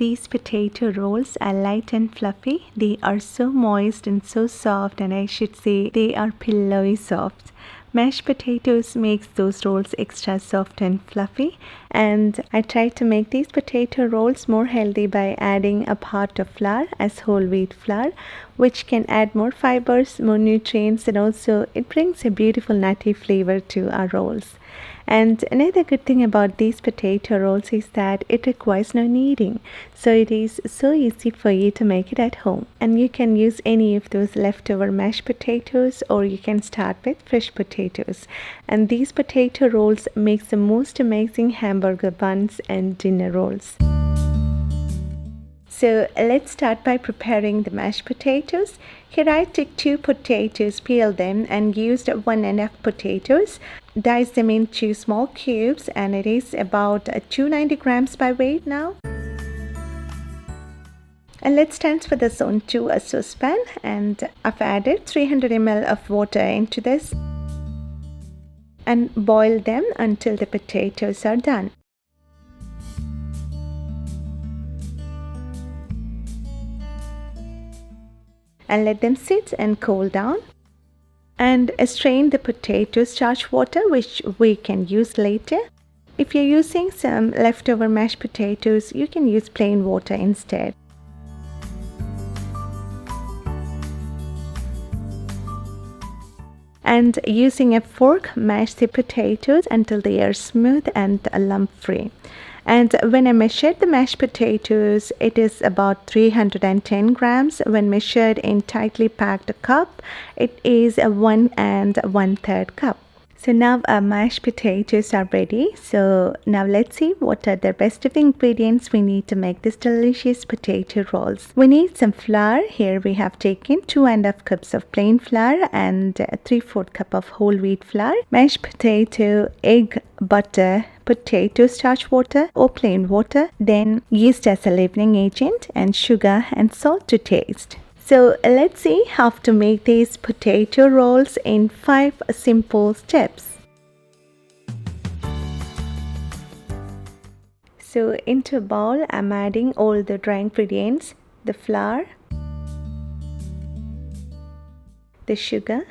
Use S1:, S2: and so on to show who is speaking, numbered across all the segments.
S1: these potato rolls are light and fluffy. They are so moist and so soft, and I should say they are pillowy soft. Mashed potatoes makes those rolls extra soft and fluffy, and I try to make these potato rolls more healthy by adding a part of flour as whole wheat flour, which can add more fibers, more nutrients, and also it brings a beautiful nutty flavor to our rolls. And another good thing about these potato rolls is that it requires no kneading. So it is so easy for you to make it at home. And you can use any of those leftover mashed potatoes, or you can start with fresh potatoes. And these potato rolls make the most amazing hamburger buns and dinner rolls. So let's start by preparing the mashed potatoes. Here I took 2 potatoes, peeled them, and used 1.5 potatoes. Dice them into small cubes, and it is about 290 grams by weight now. And let's transfer this onto a saucepan, and I've added 300 ml of water into this and boil them until the potatoes are done. And let them sit and cool down. And strain the potato starch water, which we can use later. If you're using some leftover mashed potatoes, you can use plain water instead. And using a fork, mash the potatoes until they are smooth and lump-free. And when I measured the mashed potatoes, it is about 310 grams. When measured in tightly packed cup, it is a 1 1/3 cup. So now our mashed potatoes are ready. So now let's see what are the rest of the ingredients we need to make this delicious potato rolls. We need some flour. Here we have taken 2.5 cups of plain flour and 3/4 cup of whole wheat flour, mashed potato, egg, butter, potato starch water or plain water, then yeast as a leavening agent, and sugar and salt to taste. So let's see how to make these potato rolls in 5 simple steps. So into a bowl, I'm adding all the dry ingredients: the flour, the sugar,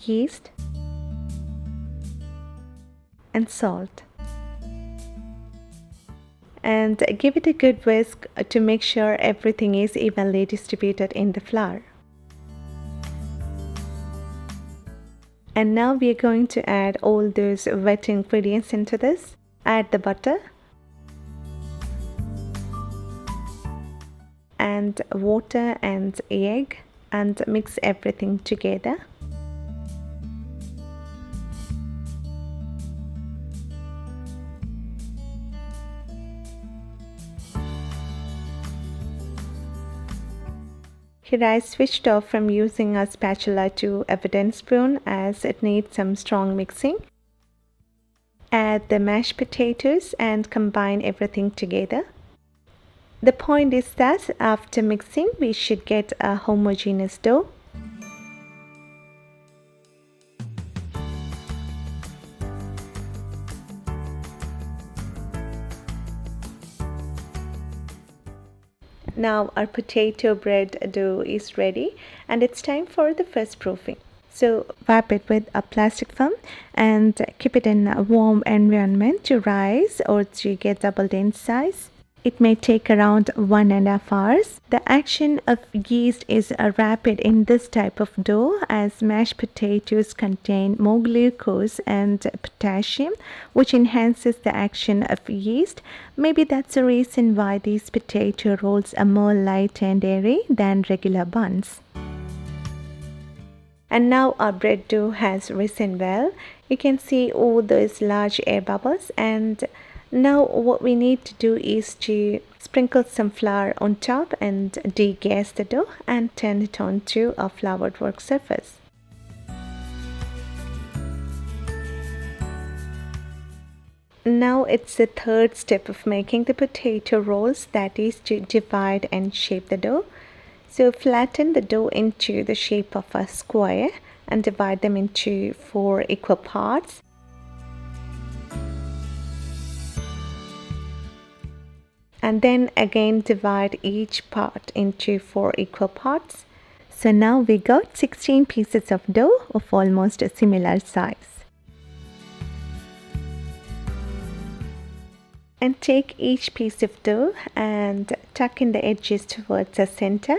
S1: yeast, and salt. And give it a good whisk to make sure everything is evenly distributed in the flour. And now we are going to add all those wet ingredients into this. Add the butter and water and egg and mix everything together. Here I switched off from using a spatula to a wooden spoon as it needs some strong mixing. Add the mashed potatoes and combine everything together. The point is that after mixing, we should get a homogeneous dough. Now our potato bread dough is ready, and it's time for the first proofing. So wrap it with a plastic film and keep it in a warm environment to rise or to get doubled in size. It may take around 1.5 hours. The action of yeast is rapid in this type of dough, as mashed potatoes contain more glucose and potassium, which enhances the action of yeast. Maybe that's the reason why these potato rolls are more light and airy than regular buns. And now our bread dough has risen well. You can see all those large air bubbles, and now what we need to do is to sprinkle some flour on top and degas the dough and turn it onto a floured work surface. Now it's the third step of making the potato rolls, that is to divide and shape the dough. So flatten the dough into the shape of a square and divide them into 4 equal parts. and then again divide each part into 4 equal parts. So now we got 16 pieces of dough of almost a similar size. And take each piece of dough and tuck in the edges towards the center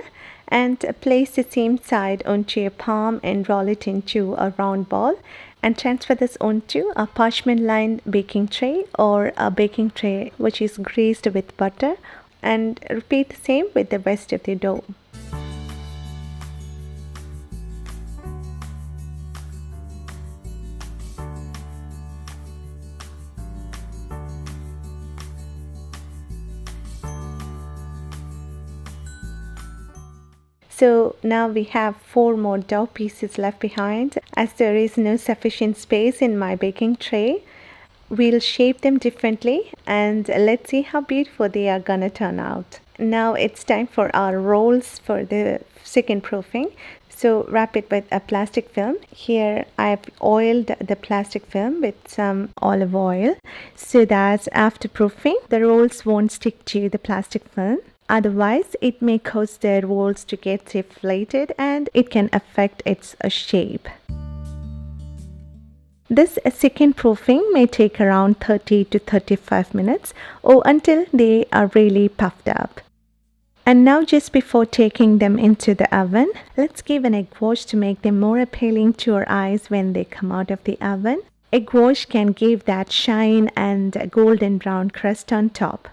S1: and place the same side onto your palm and roll it into a round ball and transfer this onto a parchment lined baking tray or a baking tray which is greased with butter, and repeat the same with the rest of the dough. So now we have 4 more dough pieces left behind. As there is no sufficient space in my baking tray, we'll shape them differently and let's see how beautiful they are gonna turn out. Now it's time for our rolls for the second proofing. So wrap it with a plastic film. Here I've oiled the plastic film with some olive oil so that after proofing the rolls won't stick to the plastic film. Otherwise, it may cause the rolls to get deflated and it can affect its shape. This second proofing may take around 30 to 35 minutes or until they are really puffed up. And now just before taking them into the oven, let's give an egg wash to make them more appealing to our eyes when they come out of the oven. Egg wash can give that shine and golden brown crust on top.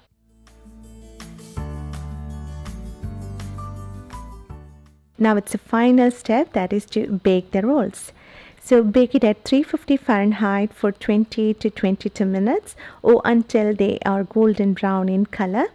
S1: Now it's the final step, that is to bake the rolls. So bake it at 350 Fahrenheit for 20 to 22 minutes or until they are golden brown in color.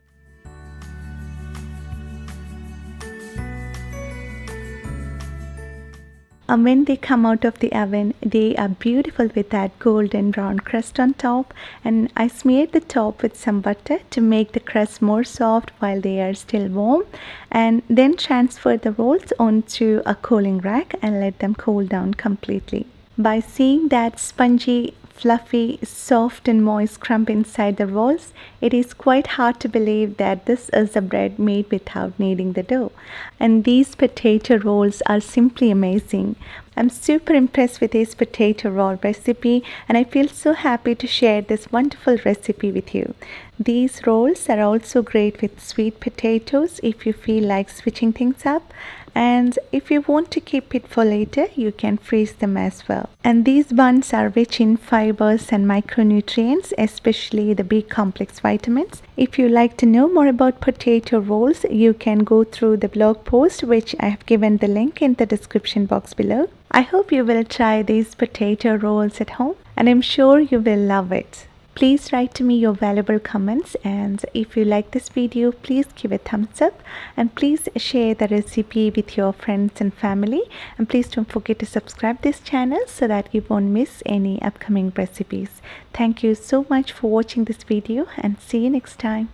S1: And when they come out of the oven, they are beautiful with that golden brown crust on top, and I smeared the top with some butter to make the crust more soft while they are still warm, and then transfer the rolls onto a cooling rack and let them cool down completely. By seeing that spongy, fluffy, soft and moist crumb inside the rolls, it is quite hard to believe that this is a bread made without kneading the dough. And these potato rolls are simply amazing. I'm super impressed with this potato roll recipe and I feel so happy to share this wonderful recipe with you. These rolls are also great with sweet potatoes if you feel like switching things up. And if you want to keep it for later, you can freeze them as well. And these buns are rich in fibers and micronutrients, especially the B complex vitamins. If you like to know more about potato rolls, you can go through the blog post, which I have given the link in the description box below. I hope you will try these potato rolls at home and I'm sure you will love it. Please write to me your valuable comments, and if you like this video, please give a thumbs up and please share the recipe with your friends and family, and please don't forget to subscribe this channel so that you won't miss any upcoming recipes. Thank you so much for watching this video and see you next time.